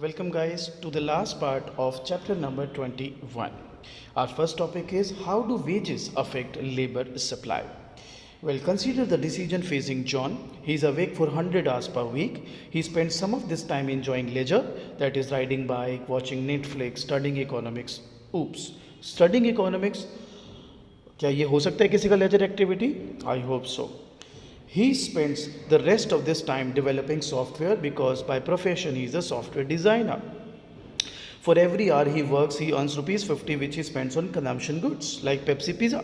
Welcome guys to the last part of chapter number 21. Our first topic is how do wages affect labor supply? Well, consider the decision facing John. He is awake for 100 hours per week. He spends some of this time enjoying leisure, that is riding bike, watching Netflix, studying economics. Oops, studying economics? क्या ये हो सकता है किसी का leisure activity? I hope so. He spends the rest of this time developing software because by profession he is a software designer. For every hour he works, he earns rupees 50 which he spends on consumption goods like Pepsi Pizza.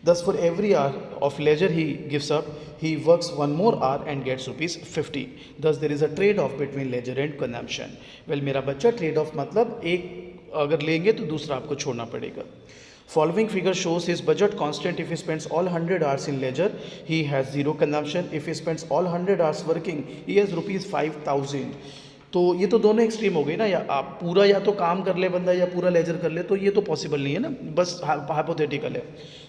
Thus for every hour of leisure he gives up, he works one more hour and gets rupees 50. Thus there is a trade-off between leisure and consumption. Well, मेरा बच्चा trade-off मतलब एक अगर लेंगे तो दूसरा आपको छोड़ना पड़ेगा. Following figure shows his budget constant. If he spends all 100 hours in leisure, he has zero consumption. If he spends all 100 hours working, he has rupees 5,000. तो ये तो दोनों एक्सट्रीम हो गई ना, या आप पूरा या तो काम कर ले बंदा या पूरा लेजर कर ले, तो ये तो पॉसिबल नहीं है ना, बस हाइपोथेटिकल है.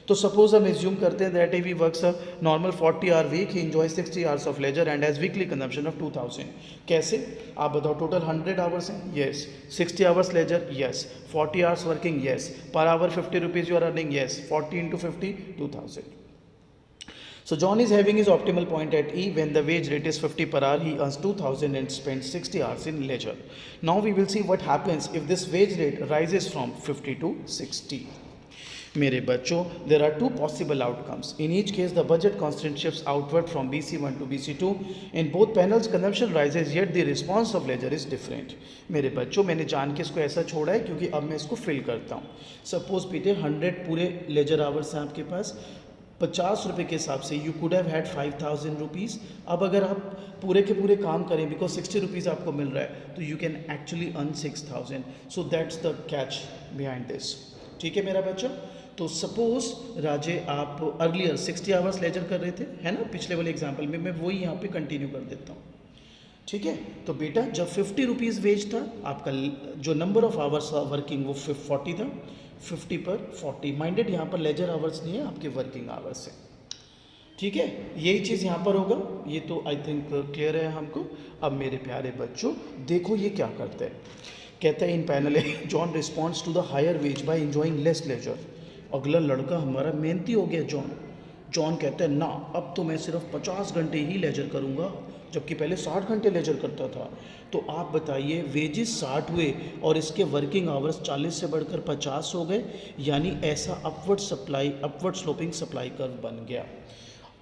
तो सपोज हम एज्यूम करते हैं that he works a normal 40 hour week, he enjoy 60 hours of leisure and has weekly consumption of 2000. कैसे आप बताओ? टोटल 100 आवर्स हैं, yes. 60 hours leisure, yes. 40 hours working, yes. Per hour 50 rupees you are earning, yes. 40 into 50, 2000. So John is having his optimal point at E. When the wage rate is 50 per hour, he earns 2000 and spends 60 hours in leisure. Now we will see what happens if this wage rate rises from 50 to 60. मेरे बच्चों, there are two possible outcomes. In each case, the budget constant shifts outward from BC1 to BC2. In both panels, consumption rises, yet the response of leisure is different. मेरे बच्चों, मैंने जान के इसको ऐसा छोड़ा है क्योंकि अब मैं इसको फिल करता हूँ. सपोज बेटे 100 पूरे लेजर आवर्स हैं आपके पास, 50 रुपये के हिसाब से you could have had 5,000 rupees. अब अगर आप पूरे के पूरे काम करें बिकॉज 60 रुपीज़ आपको मिल रहा है, तो you can actually earn 6,000. So that's the catch behind this. ठीक है मेरा बच्चा? तो सपोज राजे आप अर्लियर 60 आवर्स लेजर कर रहे थे, है ना, पिछले वाले एग्जाम्पल में. मैं वही यहाँ पे कंटिन्यू कर देता हूँ. ठीक है? तो बेटा जब 50 रुपीज़ वेज था, आपका जो नंबर ऑफ आवर्स वर्किंग वो 40 था. 50 पर 40 माइंडेड, यहाँ पर लेजर आवर्स नहीं है, आपके वर्किंग आवर्स है. ठीक है? यही चीज़ यहाँ पर होगा. ये तो आई थिंक क्लियर है हमको. अब मेरे प्यारे बच्चों देखो ये क्या करते हैं. कहता है in panel John responds to the higher wage by enjoying less leisure. अगला लड़का हमारा मेहनती हो गया जॉन. जॉन कहता है ना, अब तो मैं सिर्फ 50 घंटे ही लेजर करूँगा, जबकि पहले 60 घंटे लेजर करता था. तो आप बताइए, वेजेस 60 हुए और इसके वर्किंग आवर्स 40 से बढ़कर 50 हो गए, यानी ऐसा अपवर्ड स्लोपिंग सप्लाई कर्व बन गया.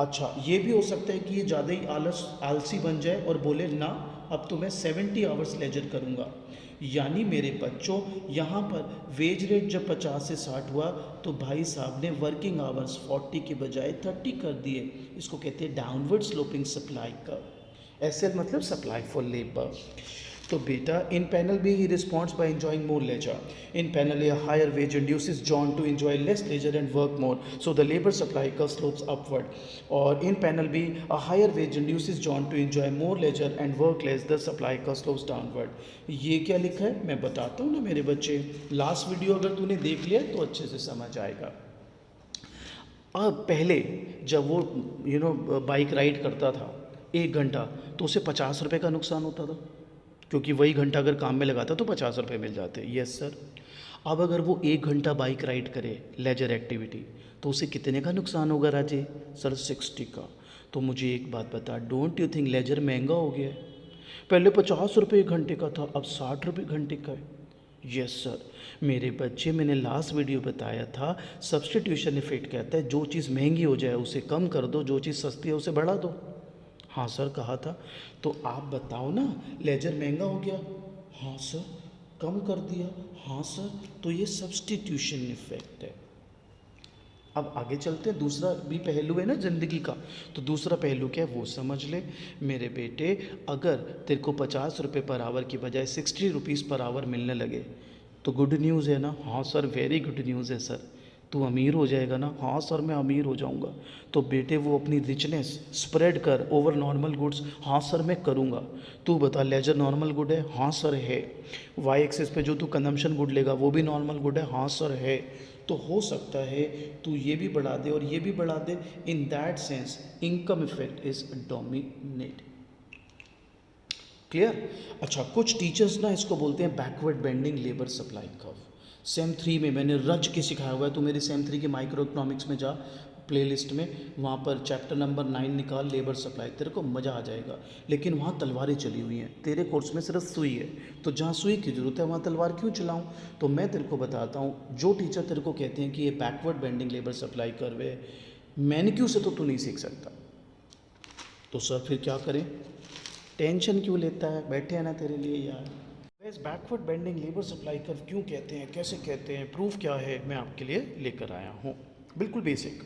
अच्छा, ये भी हो सकता है कि ये ज़्यादा ही आलसी बन जाए और बोले ना, अब तो मैं 70 आवर्स लेजर करूँगा. यानी मेरे बच्चों यहाँ पर वेज रेट जब 50 से 60 हुआ तो भाई साहब ने वर्किंग आवर्स 40 के बजाय 30 कर दिए. इसको कहते हैं डाउनवर्ड स्लोपिंग सप्लाई कर्व. ऐसे मतलब सप्लाई फॉर लेबर. तो बेटा in panel B he responds by enjoying more leisure. In panel A higher wage induces John to enjoy less leisure and work more, so the labour supply curve slopes upward. और in panel B a higher wage induces John to enjoy more leisure and work less, the supply curve slopes downward. ये क्या लिखा है मैं बताता हूँ ना मेरे बच्चे. लास्ट वीडियो अगर तूने देख लिया तो अच्छे से समझ आएगा. अब पहले जब वो बाइक राइड करता था 1 घंटा, तो उसे 50 रुपये का नुकसान होता था, क्योंकि वही घंटा अगर काम में लगाता तो 50 रुपये मिल जाते. Yes sir. अब अगर वो 1 घंटा बाइक राइड करे लेजर एक्टिविटी, तो उसे कितने का नुकसान होगा राजे? सर 60 का. तो मुझे एक बात बता, डोंट यू थिंक लेजर महंगा हो गया है? पहले 50 रुपये घंटे का था, अब 60 रुपये घंटे का है. Yes sir. मेरे बच्चे मैंने लास्ट वीडियो बताया था, सब्सटीट्यूशन इफेक्ट कहता है जो चीज़ महंगी हो जाए उसे कम कर दो, जो चीज़ सस्ती है उसे बढ़ा दो. हाँ सर कहा था. तो आप बताओ ना, लेजर महंगा हो गया. हाँ सर. कम कर दिया. हाँ सर. तो ये सब्सटीट्यूशन इफेक्ट है. अब आगे चलते हैं. दूसरा भी पहलू है ना ज़िंदगी का, तो दूसरा पहलू क्या है वो समझ ले मेरे बेटे. अगर तेरे को 50 रुपये पर आवर की बजाय 60 रुपीज़ पर आवर मिलने लगे तो गुड न्यूज़ है ना? हाँ सर वेरी गुड न्यूज़ है सर. तू अमीर हो जाएगा ना? हाँ सर मैं अमीर हो जाऊंगा. तो बेटे वो अपनी रिचनेस स्प्रेड कर ओवर नॉर्मल गुड्स. हाँ सर मैं करूँगा. तू बता लेजर नॉर्मल गुड है? हाँ सर है. वाई एक्सिस पे जो तू कंजम्पशन गुड लेगा वो भी नॉर्मल गुड है? हाँ सर है. तो हो सकता है तू ये भी बढ़ा दे और ये भी बढ़ा दे. In that sense income effect is dominate. Clear. अच्छा, कुछ टीचर्स ना इसको बोलते हैं backward bending labour supply curve. Same 3 में मैंने रच के सिखाया हुआ है, तो मेरे सेम 3 के माइक्रो इकोनॉमिक्स में जा, प्लेलिस्ट में, वहाँ पर चैप्टर नंबर 9 निकाल, लेबर सप्लाई, तेरे को मज़ा आ जाएगा। लेकिन वहाँ तलवारें चली हुई हैं, तेरे कोर्स में सिर्फ सुई है, तो जहाँ सुई की ज़रूरत है वहाँ तलवार क्यों चलाऊँ। तो मैं तेरे को बताता हूँ, जो टीचर तेरे को कहते हैं कि ये backward bending labour supply curve है, मैनिक्यू से तो तू नहीं सीख सकता। तो सर फिर क्या करें, टेंशन क्यों लेता है, बैठे हैं ना तेरे लिए यार। वैसे backward bending labour supply curve क्यों कहते हैं, कैसे कहते हैं, प्रूफ क्या है, मैं आपके लिए लेकर आया हूँ, बिल्कुल बेसिक।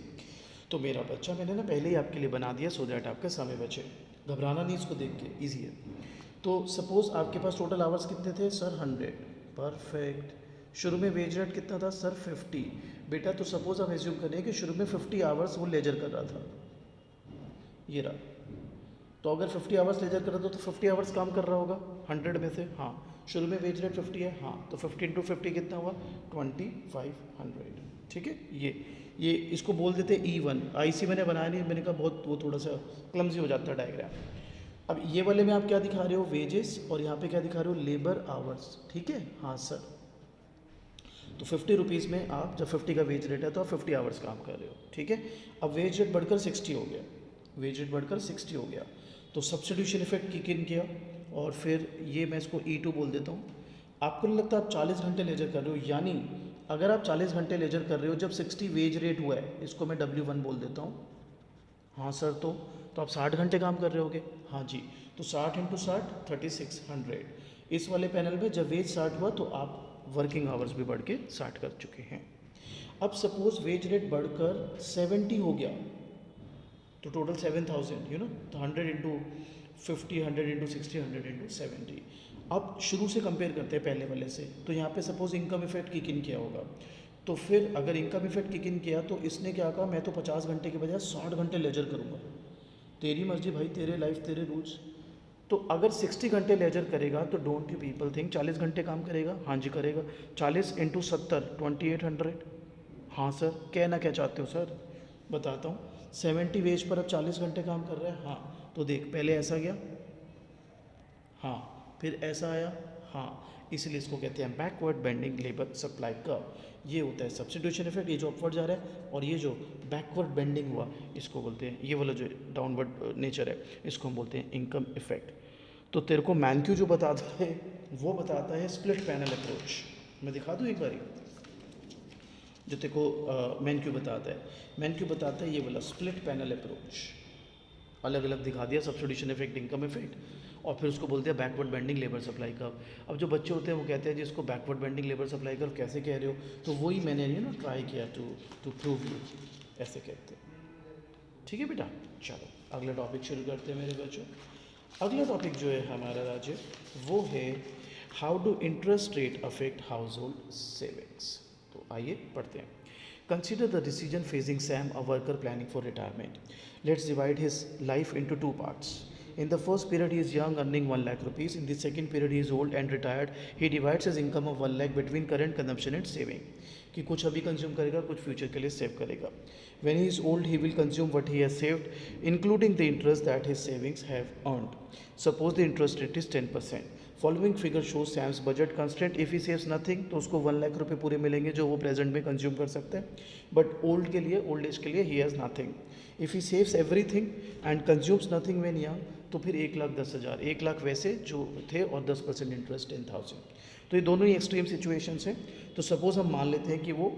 तो मेरा बच्चा मैंने ना पहले ही आपके लिए बना दिया, सो दैट आपका समय बचे, घबराना नहीं इसको देख के, ईजी है। तो सपोज़ आपके पास टोटल आवर्स कितने थे सर, 100, परफेक्ट। शुरू में वेज रेट कितना था सर, 50। बेटा तो सपोज़ हम एज्यूम करें कि शुरू में 50 आवर्स वो लेजर कर रहा था, ये रहा। तो अगर 50 आवर्स लेजर कर रहा था तो 50 आवर्स काम कर रहा होगा 100 में से, हाँ। शुरू में वेज रेट 50 है, हाँ, तो 50 इंटू 50 कितना हुआ, 2500, ठीक है। ये इसको बोल देते हैं E1। IC मैंने बनाया नहीं, मैंने कहा बहुत वो थोड़ा सा क्लमजी हो जाता है डायग्राम। अब ये वाले में आप क्या दिखा रहे हो, वेजेस, और यहाँ पे क्या दिखा रहे हो, लेबर आवर्स, ठीक है, हाँ सर। तो 50 रुपीज़ में आप, जब 50 का वेज रेट है तो आप 50 आवर्स काम कर रहे हो, ठीक है। अब वेज रेट बढ़कर 60 हो गया, वेज रेट बढ़कर 60 हो गया, तो सब्स्टिट्यूशन इफेक्ट किक इन किया, और फिर ये मैं इसको E2 बोल देता हूँ। आपको नहीं लगता आप 40 घंटे लेजर कर रहे हो, यानी अगर आप 40 घंटे लेजर कर रहे हो जब 60 वेज रेट हुआ है, इसको मैं W1 बोल देता हूँ, हाँ सर। तो आप 60 घंटे काम कर रहे होगे, हाँ जी। तो 60 इंटू 60 3600। इस वाले पैनल में जब वेज 60 हुआ तो आप वर्किंग आवर्स भी बढ़ के 60 कर चुके हैं। अब सपोज वेज रेट बढ़कर 70 हो गया, तो टोटल 7000, तो 100 इंटू 50, 100 इंटू 60, 100 इंटू 70। अब शुरू से कंपेयर करते हैं पहले वाले से, तो यहाँ पे suppose income effect kick in किया होगा, तो फिर अगर इनकम इफेक्ट किक इन किया तो इसने क्या कहा, मैं तो 50 घंटे के बजाय 60 घंटे लेजर करूँगा। तेरी मर्जी भाई, तेरे लाइफ तेरे रूल्स। तो अगर 60 घंटे लेजर करेगा तो डोंट यू पीपल थिंक 40 घंटे काम करेगा, हाँ जी करेगा। 40 इंटू 70 2800, हाँ सर। कहना क्या चाहते हो सर, बताता हूँ। 70 वेज पर अब 40 घंटे काम कर रहा है, हाँ। तो देख, पहले ऐसा गया, हाँ, फिर ऐसा आया, हाँ। इसलिए इसको कहते हैं backward bending labour supply curve. ये होता है सब्स्टिट्यूशन इफेक्ट, ये जो अपवर्ड जा रहा है, और ये जो बैकवर्ड बेंडिंग हुआ इसको बोलते हैं, ये वाला जो डाउनवर्ड नेचर है इसको हम बोलते हैं इनकम इफेक्ट। तो तेरे को मैनक्यू जो बताता है वो बताता है स्प्लिट पैनल अप्रोच। मैं दिखा दूँ एक बारी जो तेरे को मैनक्यू बताता है। मैनक्यू बताता है ये वाला स्प्लिट पैनल अप्रोच, अलग अलग दिखा दिया, सब्स्टिट्यूशन इफेक्ट, इनकम इफेक्ट, और फिर उसको बोलते हैं backward bending labour supply curve. अब जो बच्चे होते हैं वो कहते हैं जी इसको backward bending labour supply curve कैसे कह रहे हो, तो वही मैंने ट्राई किया टू प्रूव यू, ऐसे कहते हैं, ठीक है बेटा। चलो अगला टॉपिक शुरू करते हैं मेरे बच्चों। अगला टॉपिक जो है हमारा राज्य वो है how do interest rate affect house hold savings. तो आइए पढ़ते हैं। Consider the decision facing Sam, a worker planning for retirement. Let's divide his life into two parts. In the first period, he is young, earning 1 lakh rupees. In the second period, he is old and retired. He divides his income of 1 lakh between current consumption and saving. कि कुछ अभी consume करेगा, कुछ future के लिए save करेगा. When he is old, he will consume what he has saved, including the interest that his savings have earned. Suppose the interest rate is 10%. Following figure show Sam's budget constant. If he saves nothing तो उसको 1 लाख रुपये पूरे मिलेंगे जो वो present में consume कर सकते हैं, बट ओल्ड के लिए, ओल्ड एज के लिए he has nothing. If he saves everything and consumes nothing when young तो फिर 1,10,000, 1 लाख वैसे जो थे और 10% इंटरेस्ट 10,000। तो ये दोनों ही एक्सट्रीम सिचुएशंस हैं। तो सपोज हम मान लेते हैं कि वो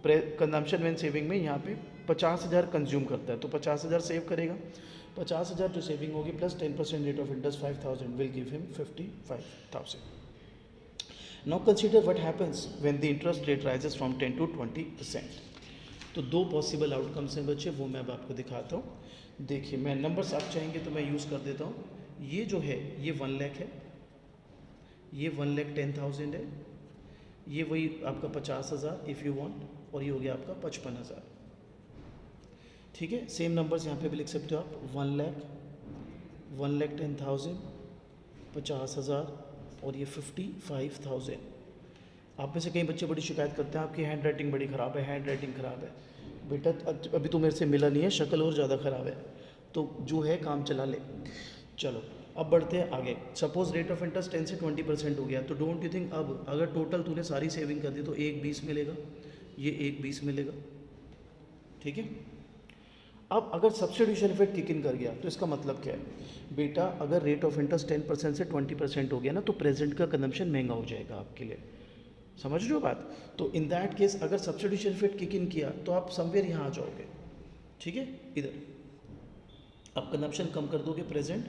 कंजम्पशन व्हेन सेविंग में यहाँ पे 50,000 कंज्यूम करता है, तो 50,000 सेव करेगा। 50,000 जो सेविंग होगी plus 10% rate of interest 5,000 will give him 55,000. Now consider what happens when the interest rate rises from 10 to 20%. तो दो पॉसिबल आउटकम्स हैं बच्चे, वो मैं अब आपको दिखाता हूँ। देखिए मैं नंबर्स आप चाहेंगे तो मैं यूज़ कर देता हूँ। ये जो है ये 1 लाख है, ये 1,10,000 है, ये वही आपका 50,000 इफ़ यू वांट, और ये हो गया आपका 55,000। ठीक है, सेम नंबर्स यहाँ पे भी लिख सकते हो आप। 1 लाख, 1,10,000, 50,000 और ये 55,000। आप में से कई बच्चे बड़ी शिकायत करते हैं आपकी हैंड राइटिंग बड़ी ख़राब है, हैंड राइटिंग ख़राब है। बेटा अभी तो मेरे से मिला नहीं है, शक्ल और ज़्यादा ख़राब है, तो जो है काम चला ले। चलो अब बढ़ते हैं आगे। सपोज रेट ऑफ इंटरेस्ट 10 से 20% हो गया, तो डोंट यू थिंक अब अगर टोटल तूने सारी सेविंग कर दी तो 1,20 मिलेगा, ये 1,20 मिलेगा, ठीक है। अब अगर सब्स्टिट्यूशन इफेक्ट किक इन कर गया तो इसका मतलब क्या है बेटा, अगर रेट ऑफ इंटरेस्ट 10% से 20% हो गया ना, तो प्रेजेंट का कंजम्पशन महंगा हो जाएगा आपके लिए, समझ रहे हो बात। तो इन दैट केस अगर सब्स्टिट्यूशन इफेक्ट किक इन किया तो आप समवेयर यहाँ आ जाओगे, ठीक है। इधर आप कंजम्पशन कम कर दोगे प्रेजेंट,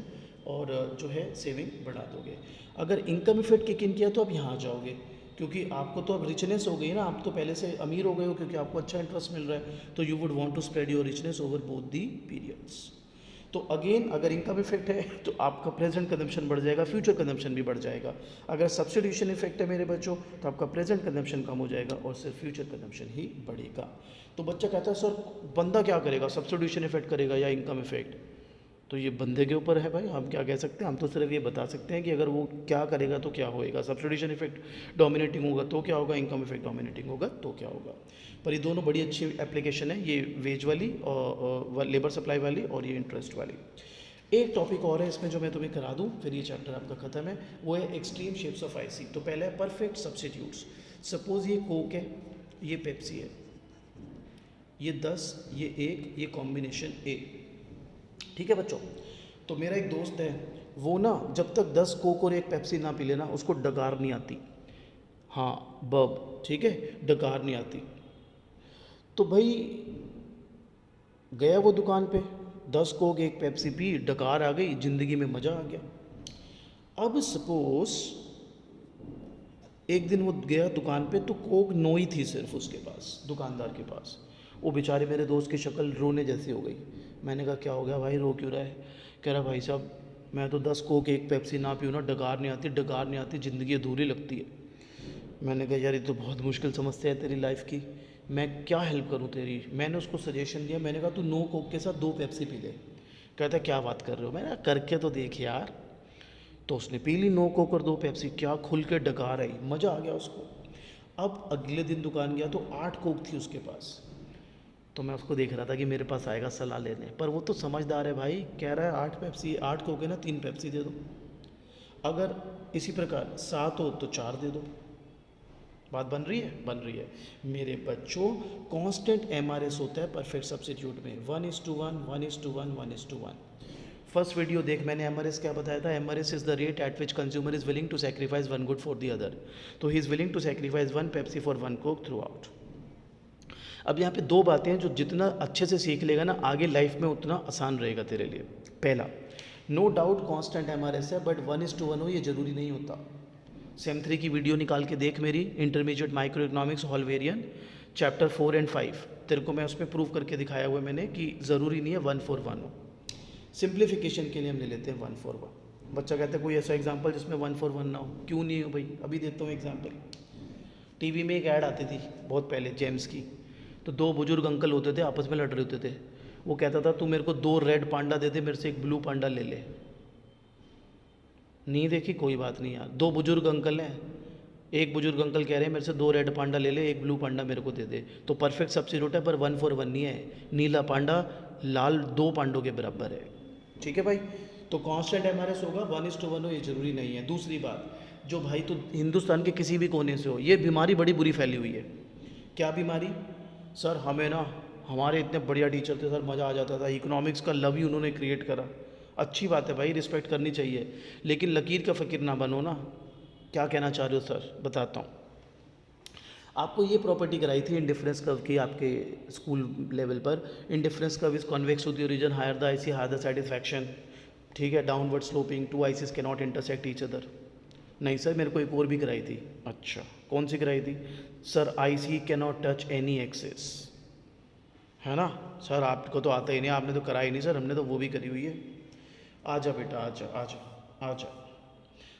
और जो है सेविंग बढ़ा दोगे। अगर इनकम इफेक्ट किक इन किया तो आप यहाँ आ जाओगे, क्योंकि आपको तो अब रिचनेस हो गई ना, आप तो पहले से अमीर हो गए हो क्योंकि आपको अच्छा इंटरेस्ट मिल रहा है, तो you would want to spread your richness over both the periods. तो अगेन अगर इनकम इफेक्ट है तो आपका प्रेजेंट कंजम्पशन बढ़ जाएगा, फ्यूचर कंजम्पशन भी बढ़ जाएगा। अगर सब्स्टिट्यूशन इफेक्ट है मेरे बच्चों तो आपका प्रेजेंट कंजम्पशन कम हो जाएगा और सिर्फ फ्यूचर कंजम्पशन ही बढ़ेगा। तो बच्चा कहता है सर बंदा क्या करेगा, सब्स्टिट्यूशन इफेक्ट करेगा या इनकम इफेक्ट? तो ये बंदे के ऊपर है भाई, हम क्या कह सकते हैं, हम तो सिर्फ ये बता सकते हैं कि अगर वो क्या करेगा तो क्या होएगा। सब्स्टिट्यूशन इफेक्ट डोमिनेटिंग होगा तो क्या होगा, इनकम इफेक्ट डोमिनेटिंग होगा तो क्या होगा। पर ये दोनों बड़ी अच्छी एप्लीकेशन है, ये वेज वाली और लेबर सप्लाई वाली और ये इंटरेस्ट वाली। एक टॉपिक और है इसमें जो मैं तुम्हें करा दूं, फिर ये चैप्टर आपका खत्म है, वो है एक्सट्रीम शेप्स ऑफ आईसी। तो पहले है परफेक्ट सब्स्टिट्यूट्स। सपोज ये कोक है, ये पेप्सी है, ये 10, ये 1, ये कॉम्बिनेशन ए, ठीक है बच्चों। तो मेरा एक दोस्त है, वो ना जब तक 10 कोक और 1 पेप्सी ना पी लेना उसको डकार नहीं आती, हाँ बब, ठीक है, डकार नहीं आती। तो भाई गया वो दुकान पे, 10 कोक 1 पेप्सी पी, डकार आ गई, ज़िंदगी में मज़ा आ गया। अब सपोज एक दिन वो गया दुकान पे तो कोक नो ही थी सिर्फ उसके पास, दुकानदार के पास। वो बेचारे मेरे दोस्त की शक्ल रोने जैसी हो गई। मैंने कहा क्या हो गया भाई, रो क्यों रहा है? कह रहा भाई साहब मैं तो 10 कोक 1 पेप्सी ना पीऊँ ना, डकार नहीं आती, डकार नहीं आती, ज़िंदगी अधूरी लगती है। मैंने कहा यार ये तो बहुत मुश्किल समस्या है तेरी लाइफ की, मैं क्या हेल्प करूँ तेरी? मैंने उसको सजेशन दिया, मैंने कहा तू 9 कोक के साथ 2 पेप्सी पी ले। कहता क्या बात कर रहे हो? मैंने कहा करके तो देख यार। तो उसने पी ली 9 कोक और 2 पेप्सी, क्या खुल के डकार आई, मज़ा आ गया उसको। अब अगले दिन दुकान गया तो 8 कोक थी उसके पास। तो मैं उसको देख रहा था कि मेरे पास आएगा सलाह लेने, पर वो तो समझदार है भाई, कह रहा है 8 पेप्सी, 8 कोक है ना, 3 पेप्सी दे दो। अगर इसी प्रकार 7 हो तो 4 दे दो। बात बन रही है? बन रही है मेरे बच्चों। कांस्टेंट एमआरएस होता है परफेक्ट सब्स्टिट्यूट में, 1:1, 1:1, 1:1। फर्स्ट वीडियो देख, मैंने एमआरएस क्या बताया था। MRS is the rate at which consumer is willing to sacrifice 1 good for the other. तो he is willing to sacrifice 1 Pepsi for 1 Coke throughout. अब यहाँ पे 2 बातें हैं जो जितना अच्छे से सीख लेगा ना आगे लाइफ में उतना आसान रहेगा तेरे लिए। पहला, नो डाउट कांस्टेंट एमआरएस है, बट 1:1 हो ये ज़रूरी नहीं होता। सेम 3 की वीडियो निकाल के देख मेरी, इंटरमीडिएट माइक्रो इकोनॉमिक्स हॉलवेरियन चैप्टर 4 और 5, तेरे को मैं उसमें प्रूव करके दिखाया हुआ है मैंने कि ज़रूरी नहीं है 1:1 हो। सिंप्लीफिकेशन के लिए हम ले लेते हैं 1:1। बच्चा कहता है कोई ऐसा एग्जाम्पल जिसमें 1:1 ना हो? क्यों नहीं हो भाई, अभी देता हूँ एग्जाम्पल। टीवी में एक ऐड आती थी बहुत पहले जेम्स की, तो 2 बुजुर्ग अंकल होते थे, आपस में लड़ रहे होते थे। वो कहता था तू मेरे को 2 रेड पांडा दे दे, मेरे से 1 ब्लू पांडा ले ले। नहीं देखी? कोई बात नहीं यार, 2 बुजुर्ग अंकल हैं, एक बुजुर्ग अंकल कह रहे हैं मेरे से 2 रेड पांडा ले ले, 1 ब्लू पांडा मेरे को दे दे। तो परफेक्ट सब्स्टिट्यूट है, पर 1:1 नहीं है। नीला पांडा लाल 2 पांडों के बराबर है, ठीक है भाई। तो कांस्टेंट एमआरएस होगा, 1:1 हो ये ज़रूरी नहीं है। दूसरी बात, जो भाई तो हिंदुस्तान के किसी भी कोने से हो, ये बीमारी बड़ी बुरी फैली हुई है। क्या बीमारी? सर हमें ना, हमारे इतने बढ़िया टीचर थे सर, मज़ा आ जाता था, इकोनॉमिक्स का लव ही उन्होंने क्रिएट करा। अच्छी बात है भाई, रिस्पेक्ट करनी चाहिए, लेकिन लकीर का फ़कीर ना बनो ना। क्या कहना चाह रहे हो सर? बताता हूँ। आपको ये प्रॉपर्टी कराई थी इंडिफरेंस कर्व की आपके स्कूल लेवल पर। Indifference curve is convex to the origin, higher the IC higher the satisfaction, ठीक है। Downward sloping, 2 ICs can not intersect each other. नहीं सर, मेरे को एक और भी कराई थी। अच्छा, कौन सी कराई थी? Sir IC can not touch any axis, है ना। सर आपको तो आता ही नहीं, आपने तो कराई नहीं। सर हमने तो वो भी करी हुई है। आजा बेटा, आजा आजा आजा।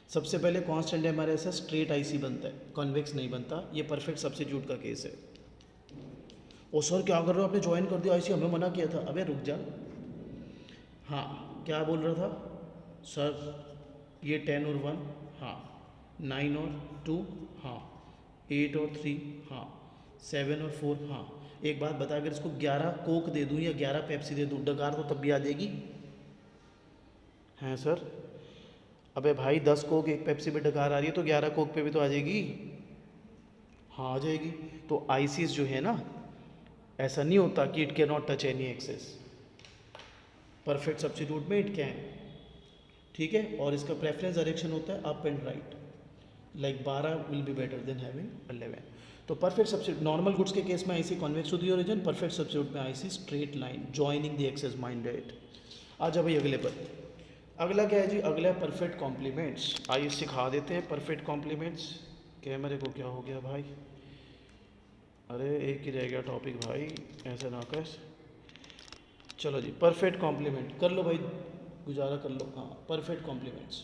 सबसे पहले कांस्टेंट एमआरएस है, स्ट्रेट आईसी बनता है, कॉन्वेक्स नहीं बनता। ये परफेक्ट सब्स्टिट्यूट का केस है। ओ सर क्या कर रहे हो, आपने ज्वाइन कर दिया आईसी, हमें मना किया था। अबे रुक जा। हाँ क्या बोल रहा था सर? ये 10 और 1, हाँ 9 और 2, हाँ 8 और 3, हाँ 7 और 4, हाँ। एक बात बता, अगर इसको 11 कोक दे दूँ या 11 पेप्सी दे दूँ, डकार तो तब भी आ जाएगी। हैं सर? अबे भाई 10 कोक एक पेप्सी पे डकार आ रही है तो 11 कोक पे भी तो आ जाएगी। हाँ आ जाएगी। तो आईसीस जो है ना, ऐसा नहीं होता कि it cannot touch any axes, perfect substitute में इट कैन। ठीक है, और इसका प्रेफरेंस डायरेक्शन होता है up and right, like 12 will be better than having 11। तो परफेक्ट सब्स्टिट्यूट नॉर्मल गुड्स के केस में IC convex to the origin, perfect substitute में IC straight line joining the axes minded. आ जाओ भाई अगले पर। अगला क्या है जी, अगला है परफेक्ट कॉम्प्लीमेंट्स। आइए सिखा देते हैं परफेक्ट कॉम्प्लीमेंट्स। कैमरे को क्या हो गया भाई, अरे एक ही रह गया टॉपिक भाई, ऐसे ना कर। चलो जी परफेक्ट कॉम्प्लीमेंट कर लो भाई, गुजारा कर लो। हाँ परफेक्ट कॉम्प्लीमेंट्स,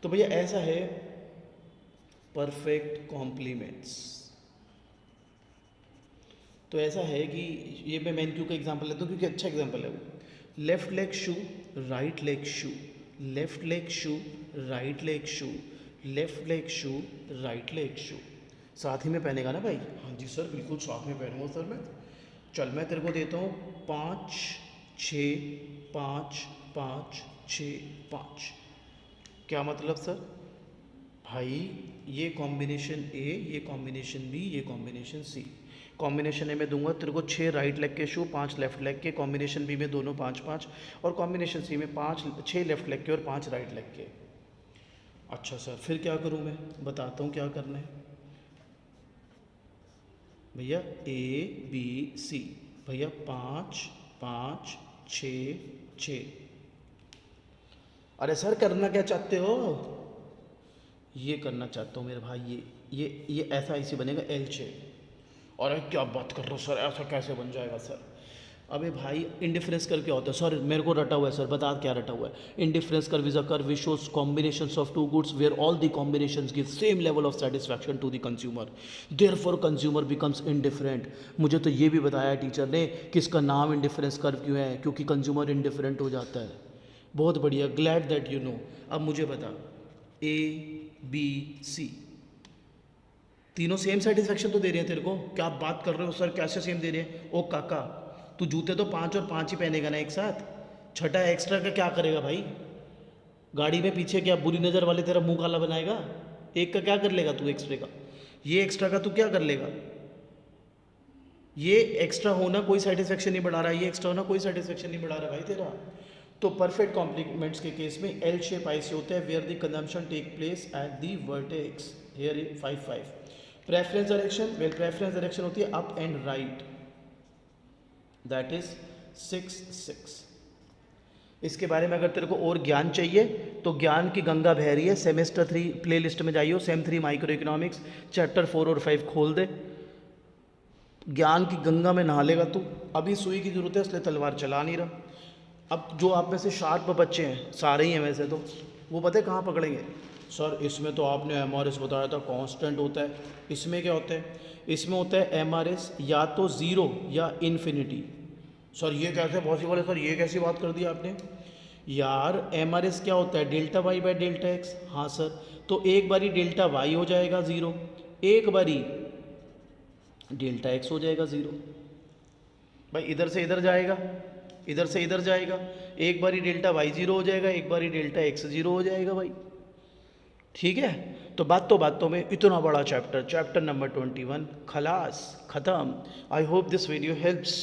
तो भैया ऐसा है परफेक्ट कॉम्प्लीमेंट्स। तो ऐसा है कि ये मैं मैन क्यू का एग्जांपल लेता हूँ क्योंकि अच्छा एग्जांपल है वो। लेफ्ट लेग शू, राइट लेग शू, लेफ्ट लेग शू, राइट लेग शू, लेफ्ट लेग शू, राइट लेग शू। साथ ही में पहनेगा ना भाई? हाँ जी सर बिल्कुल साथ में पहनूंगा सर मैं। चल मैं तेरे को देता हूँ 5 6 5 5 6 5। क्या मतलब सर? भाई ये कॉम्बिनेशन ए, ये कॉम्बिनेशन बी, ये कॉम्बिनेशन सी। कॉम्बिनेशन ए में दूंगा तेरे को 6 राइट लेग के शू, 5 लेफ्ट लेग के। कॉम्बिनेशन बी में दोनों 5 5, और कॉम्बिनेशन सी में 6 लेफ्ट लेग के और 5 राइट लेग के। अच्छा सर फिर क्या करूं मैं? बताता हूं क्या करना है भैया। ए बी सी भैया 5 5 6 6। अरे सर करना क्या चाहते हो? ये करना चाहता हूँ मेरे भाई, ये ऐसा ऐसे बनेगा एल शेप। अरे क्या बात कर रहे हो सर, ऐसा कैसे बन जाएगा सर? अबे भाई इंडिफरेंस कर क्या होता है सर? मेरे को रटा हुआ है सर, बता क्या रटा हुआ है। Indifference curve is a curve which shows combinations of two goods where all the combinations give same level of satisfaction to the consumer, therefore consumer becomes indifferent. मुझे तो ये भी बताया टीचर ने कि इसका नाम इंडिफरेंस कर्व क्यों है, क्योंकि कंज्यूमर इंडिफरेंट हो जाता है। बहुत बढ़िया, ग्लैड दैट यू नो। अब मुझे बता, ए बी सी तीनों सेम सेटिस्फेक्शन तो दे रहे हैं तेरे को? क्या आप बात कर रहे हो सर, कैसे सेम दे रहे हैं? ओ काका तू जूते तो 5 और 5 ही पहनेगा ना एक साथ, छठा एक्स्ट्रा का क्या करेगा भाई? गाड़ी में पीछे क्या बुरी नज़र वाले तेरा मुंह काला बनाएगा? एक का क्या कर लेगा तू एक्स्ट्रा का? ये एक्स्ट्रा का तू क्या कर लेगा? ये एक्स्ट्रा होना कोई सेटिस्फेक्शन नहीं बढ़ा रहा है, ये एक्स्ट्रा होना कोई सेटिस्फेक्शन नहीं बढ़ा रहा भाई तेरा। तो परफेक्ट कॉम्प्लीमेंट्स के केस में एल शेप आईसी होता है where the consumption take place at the vertex. Here is 5 5। Preference direction, well preference direction होती है up and right, that is 6 6। इसके बारे में अगर तेरे को और ज्ञान चाहिए तो ज्ञान की गंगा बह रही है, सेमेस्टर 3 प्ले लिस्ट में जाइयो, सेम 3 माइक्रो इकोनॉमिक्स चैप्टर 4 और 5 खोल दे, ज्ञान की गंगा में नहा लेगा तू। अभी सुई की जरूरत है इसलिए तलवार चला नहीं रहा। अब जो आप में से शार्प बच्चे हैं, सारे ही हैं वैसे तो, वो पता है कहाँ पकड़ेंगे? सर इसमें तो आपने एमआरएस बताया था कांस्टेंट होता है, इसमें क्या होता है? इसमें होता है एमआरएस या तो 0 या इन्फिनिटी। सर ये कैसे पॉसिबल है सर, ये कैसी बात कर दी आपने? यार एमआरएस क्या होता है? Delta y by delta x. हाँ सर, तो एक बारी डेल्टा वाई हो जाएगा 0, एक बारी डेल्टा एक्स हो जाएगा 0। भाई इधर से इधर जाएगा, इधर से इधर जाएगा, एक बारी डेल्टा वाई 0 हो जाएगा, एक बारी डेल्टा एक्स 0 हो जाएगा भाई। ठीक है, तो बातों में इतना बड़ा चैप्टर, चैप्टर नंबर 21 खलास, ख़त्म। I hope this video helps.